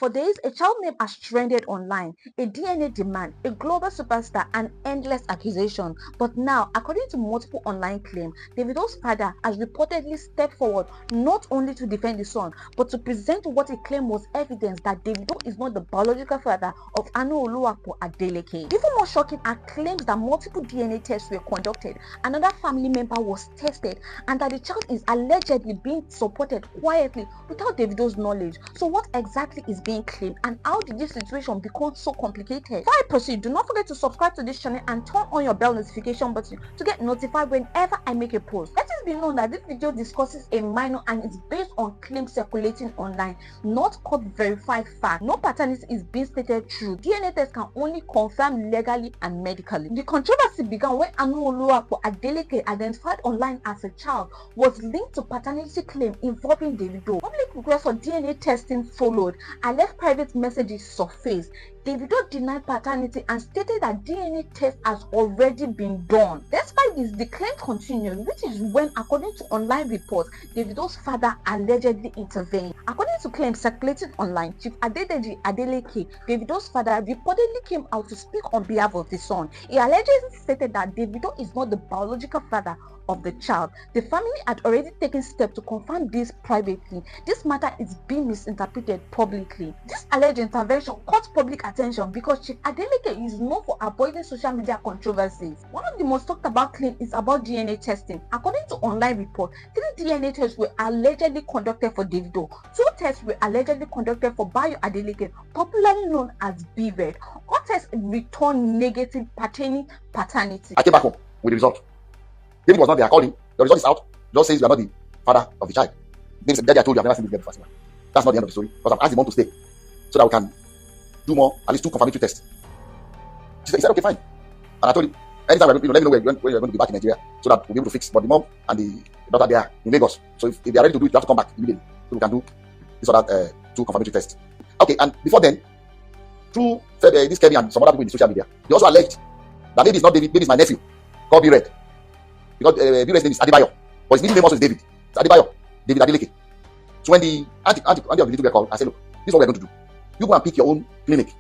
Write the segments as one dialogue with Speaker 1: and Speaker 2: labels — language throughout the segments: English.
Speaker 1: For days, a child name has trended online, a DNA demand, a global superstar, and endless accusation. But now, according to multiple online claims, Davido's father has reportedly stepped forward not only to defend his son, but to present what he claimed was evidence that Davido is not the biological father of Anu Oluwapo Adeleke. Even more shocking are claims that multiple DNA tests were conducted, another family member was tested, and that the child is allegedly being supported quietly without Davido's knowledge. So what exactly is being claimed, and how did this situation become so complicated? Before I proceed, do not forget to subscribe to this channel and turn on your bell notification button to get notified whenever I make a post. Let it be known that this video discusses a minor and is based on claims circulating online, not court verified fact. No paternity is being stated true. DNA tests can only confirm legally and medically. The controversy began when Anu Oluwapo Adeleke, identified online as a child, was linked to paternity claim involving Davido. Public requests for DNA testing followed, and left private messages surfaced. Davido denied paternity and stated that DNA test has already been done. Despite this, the claim continued, which is when, according to online reports, Davido's father allegedly intervened. According to claims circulating online, Chief Adedeji Adeleke, Davido's father, reportedly came out to speak on behalf of the son. He allegedly stated that Davido is not the biological father of the child. The family had already taken steps to confirm this privately. This matter is being misinterpreted publicly. This alleged intervention caught public attention because Chief Adeleke is known for avoiding social media controversies. One of the most talked about claims is about DNA testing. According to online reports, 3 DNA tests were allegedly conducted for Davido. 2 tests were allegedly conducted for Bayo Adeleke, popularly known as B-Red. All tests returned negative pertaining paternity.
Speaker 2: I came back home with the result. David was not there. I called him. The result is out. Just says you are not the father of the child. David said, Daddy, I told you I've never seen this girl before. That's not the end of the story. Because I've asked the mom to stay so that we can do more, at least 2 confirmatory tests. He said, okay, fine. And I told him, anytime let me know when you're going to be back in Nigeria so that we'll be able to fix. But the mom and the daughter, they are in Lagos. So if they are ready to do it, you have to come back immediately so we can do this or that 2 confirmatory tests. Okay, and before then, through this Kevin and some other people in the social media, they also alleged that maybe it's not David, maybe it's my nephew called B-Red. Because B-Red's name is Adebayo, but his middle name also is David. It's Adebayo, David Adeleke. So when the auntie of the little girl called, I said, look, this is what we're going to do. You go and pick your own clinic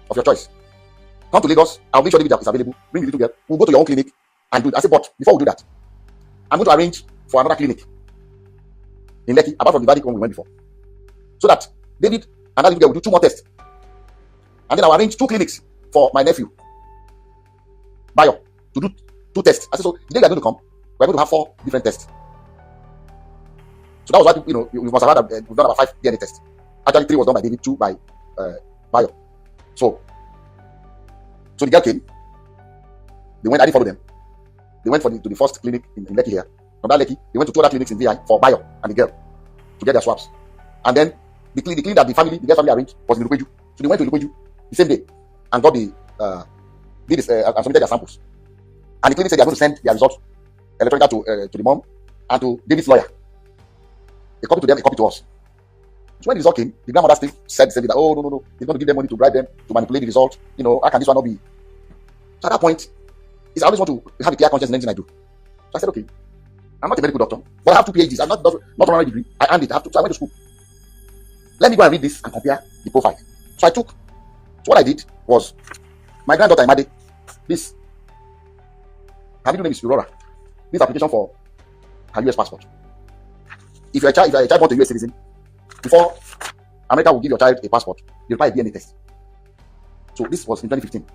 Speaker 2: of your choice. Come to Lagos, I'll make sure David is available. Bring the little girl. We'll go to your own clinic and do it. I said, but before we do that, I'm going to arrange for another clinic in Lekki, apart from the Vadic one we went before. So that David and that little girl will do 2 more tests. And then I'll arrange 2 clinics for my nephew, Bayo, to do 2 tests. I said, so the day we are going to come, we're going to have 4 different tests. So that was why, you must have heard that we've done about 5 DNA tests. Actually, 3 was done by David, 2 by Bayo. So the girl came. They went, I didn't follow them. They went to the first clinic in Lekki here. From that Lekki, they went to 2 other clinics in VI for Bayo and the girl to get their swabs. And then the clinic that the girl family arranged was in Lupeju. So they went to Lupeju the same day and got and submitted their samples. And the clinic said they are going to send their results electronically to the mom and to David's lawyer. A copy to them, a copy to us. So when the result came, the grandmother still said that, oh, no, he's going to give them money to bribe them to manipulate the result. How can this one not be? So at that point, I always want to have a clear conscience in anything I do. So I said, okay, I'm not a medical doctor, but I have 2 PhDs. I'm not honorary degree. I earned it. So I went to school. Let me go and read this and compare the profile. So what I did was, my granddaughter Imade, this, her middle name is Aurora. This application for her US passport. If you're a child born to a US citizen, before America will give your child a passport, you require a DNA test. So this was in 2015.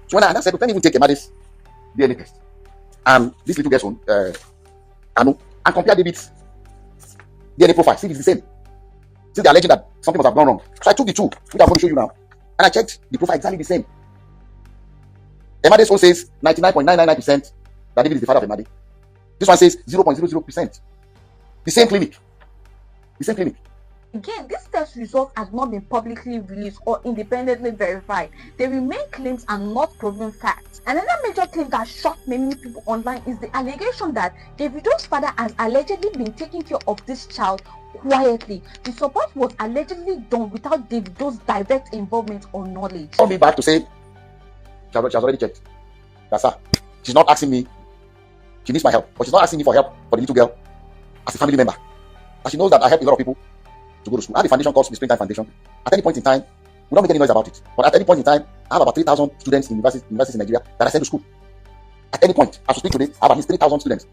Speaker 2: So when I said, let me even take Imade's DNA test and this little girl's own, Anu, and compare David's DNA profile, see if it's the same. Since they're alleging that something must have gone wrong. So I took the 2, which I'm going to show you now, and I checked the profile exactly the same. Imade's own says 99.999% that David is the father of Imade. This one says 0.00%. The same clinic.
Speaker 1: Again, this test result has not been publicly released or independently verified. They remain claims and not proven facts. Another major claim that shocked many people online is the allegation that Davido's father has allegedly been taking care of this child quietly. The support was allegedly done without Davido's direct involvement or knowledge.
Speaker 2: Call me back to say she has already checked. That's her. She's not asking me. She needs my help, but she's not asking me for help for the little girl as a family member. And she knows that I help a lot of people. to go to school. I have a foundation called the Springtime Foundation. At any point in time, we don't make any noise about it. But at any point in time, I have about 3,000 students in universities in Nigeria that I send to school. At any point, as we speak today, I have at least 3,000 students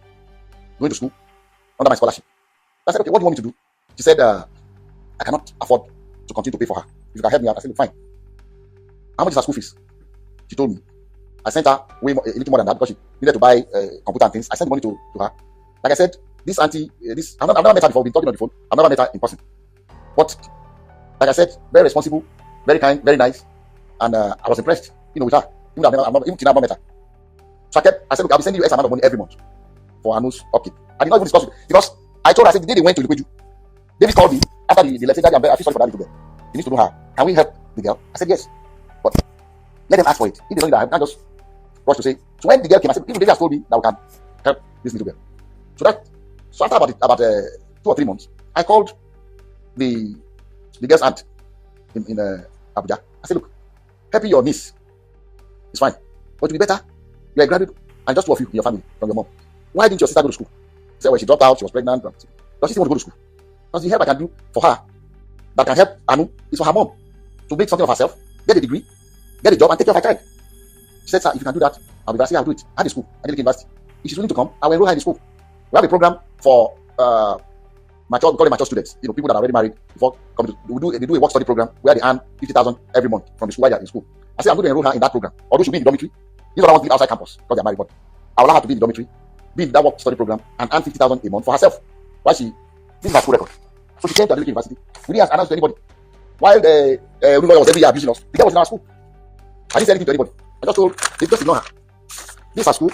Speaker 2: going to school under my scholarship. I said, okay, what do you want me to do? She said, I cannot afford to continue to pay for her. If you can help me out, I said, fine. How much is her school fees? She told me. I sent her a little more than that because she needed to buy computer and things. I sent money to her. Like I said, this auntie, I've never met her before. We've been talking on the phone. I've never met her in person. But like I said, very responsible, very kind, very nice, and I was impressed, with her. Even till I've never met her. So I said, look, I'll be sending you X amount of money every month for Anu's upkeep. I did not even discuss it because I told her, I said, the day they went to Lukweju, David called me after the lesson. Daddy, I feel sorry for that little girl. He needs to know her. Can we help the girl? I said, yes. But let them ask for it. If they don't need that, I can't just rush to say. So when the girl came, I said, even David has told me that we can help this little girl. So after about 2 or 3 months, I called the girl's aunt in Abuja. I said, look, helping your niece is fine. But to be better, you're a graduate and just 2 of you in your family from your mom. Why didn't your sister go to school? She said, well, she dropped out, she was pregnant. Does she still want to go to school? Because the help I can do for her that can help Anu is for her mom to make something of herself, get a degree, get a job, and take care of her child. She said, sir, if you can do that, I'll be glad. I'll do it at the school, at the university. If she's willing to come, I will enroll her in the school. We have a program for we call it mature students, people that are already married before coming to they do a work study program where they earn 50,000 every month from the school while they are in school. I said, I'm going to enroll her in that program. Although she'll be in the dormitory. These are the ones to live outside campus because they're married, but I'll allow her to be in the dormitory, be in that work study program, and earn 50,000 a month for herself. This is her school record. So she came to Adeleke University. We didn't announce to anybody. While the Oluloyo was every year abusing us, the girl was in our school. I didn't say anything to anybody. I just told, they just ignore her. This is her school.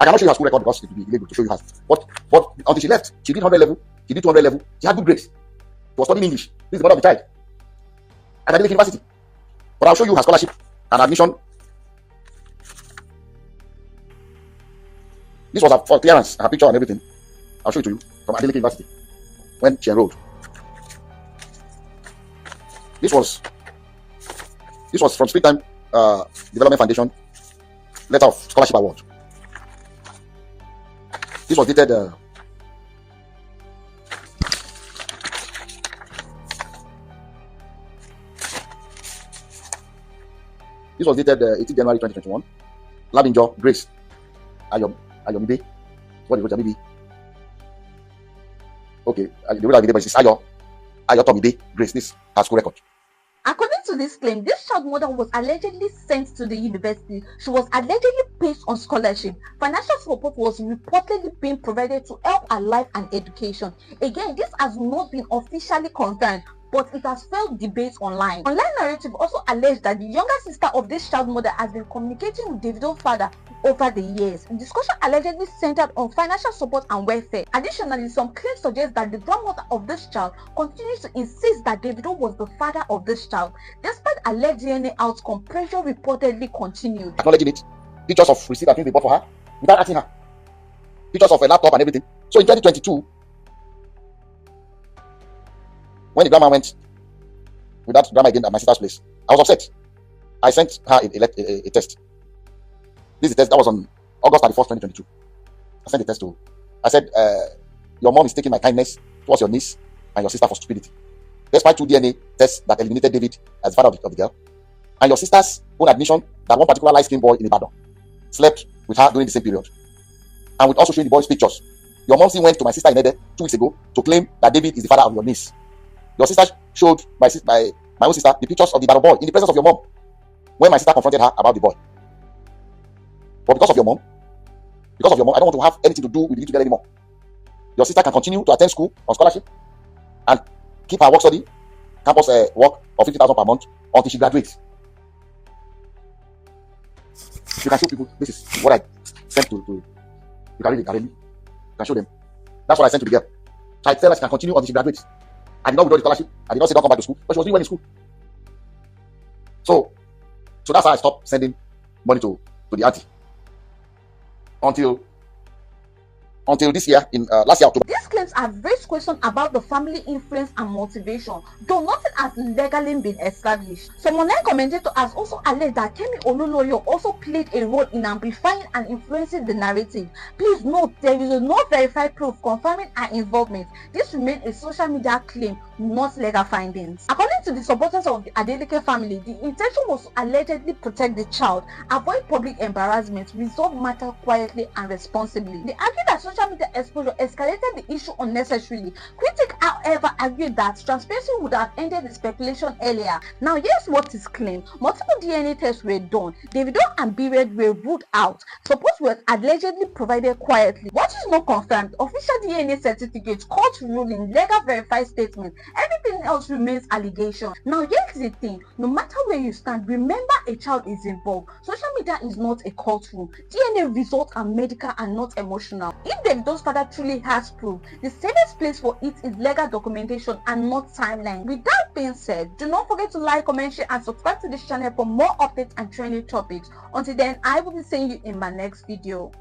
Speaker 2: I cannot show you her school record because it will be illegal to show you her. But until she left, she did 100 level, she did 200 level, she had good grades. She was studying English. This is the mother of the child at Adeleke University. But I'll show you her scholarship and admission. This was for clearance, her picture and everything. I'll show it to you from Adeleke University when she enrolled. This was from Springtime Development Foundation letter of scholarship award. This was dated This was dated 18 January 2021. Labinjo Grace Ayomibe. What is Ayomibe? Okay, the way I but it's Ayotomide Grace. This has school record.
Speaker 1: According to this claim, this child mother was allegedly sent to the university. She was allegedly paid on scholarship. Financial support was reportedly being provided to help her life and education. Again, this has not been officially confirmed, but it has fueled debates online. Online narrative also alleged that the younger sister of this child mother has been communicating with Davido's father over the years. The discussion allegedly centered on financial support and welfare. Additionally, some claims suggest that the grandmother of this child continues to insist that Davido was the father of this child. Despite alleged DNA outcome, pressure reportedly continued.
Speaker 2: Acknowledging it, pictures of receipt and things they bought for her without asking her, pictures of a laptop and everything. So in 2022, when the grandma went with that grandma again at my sister's place, I was upset. I sent her a test. This is the test that was on August 31st, 2022. I sent the test to. I said, your mom is taking my kindness towards your niece and your sister for stupidity. Despite 2 DNA tests that eliminated David as father of the girl, and your sister's own admission that one particular light-skinned boy in Ibadan slept with her during the same period, and with also showing the boy's pictures. Your mom still went to my sister in Ede 2 weeks ago to claim that David is the father of your niece. Your sister showed my own sister the pictures of the Ibadan boy in the presence of your mom when my sister confronted her about the boy. But because of your mom, I don't want to have anything to do with the together anymore. Your sister can continue to attend school on scholarship and keep her work study, campus work of 50,000 per month until she graduates. You can show people, this is what I sent to you can show them. That's what I sent to the girl. So I tell her she can continue until she graduates. I did not withdraw the scholarship. I did not say don't come back to school, but she was doing well in school. So that's how I stopped sending money to the auntie. Until this year, last year October.
Speaker 1: These claims have raised questions about the family influence and motivation, though nothing has legally been established. Some online commentator has also alleged that Kemi Olunloyo also played a role in amplifying and influencing the narrative. Please note, there is no verified proof confirming her involvement. This remains a social media claim not legal findings. According to the supporters of the Adeleke family, the intention was to allegedly protect the child, avoid public embarrassment, resolve matter quietly and responsibly. They argued that social media exposure escalated the issue unnecessarily. Critics, however, argued that transparency would have ended the speculation earlier. Now, here's what is claimed. Multiple DNA tests were done. Davido and B-Red were ruled out. Support was allegedly provided quietly. What is not confirmed? Official DNA certificates, court ruling, legal verified statement. Everything else remains allegation. Now, here's the thing. No matter where you stand, remember a child is involved. Social media is not a courtroom. DNA results are medical and not emotional. If Davido's father truly has proof, the safest place for it is legal documentation and not timeline. With that being said, do not forget to like, comment, share and subscribe to this channel for more updates and trending topics. Until then, I will be seeing you in my next video.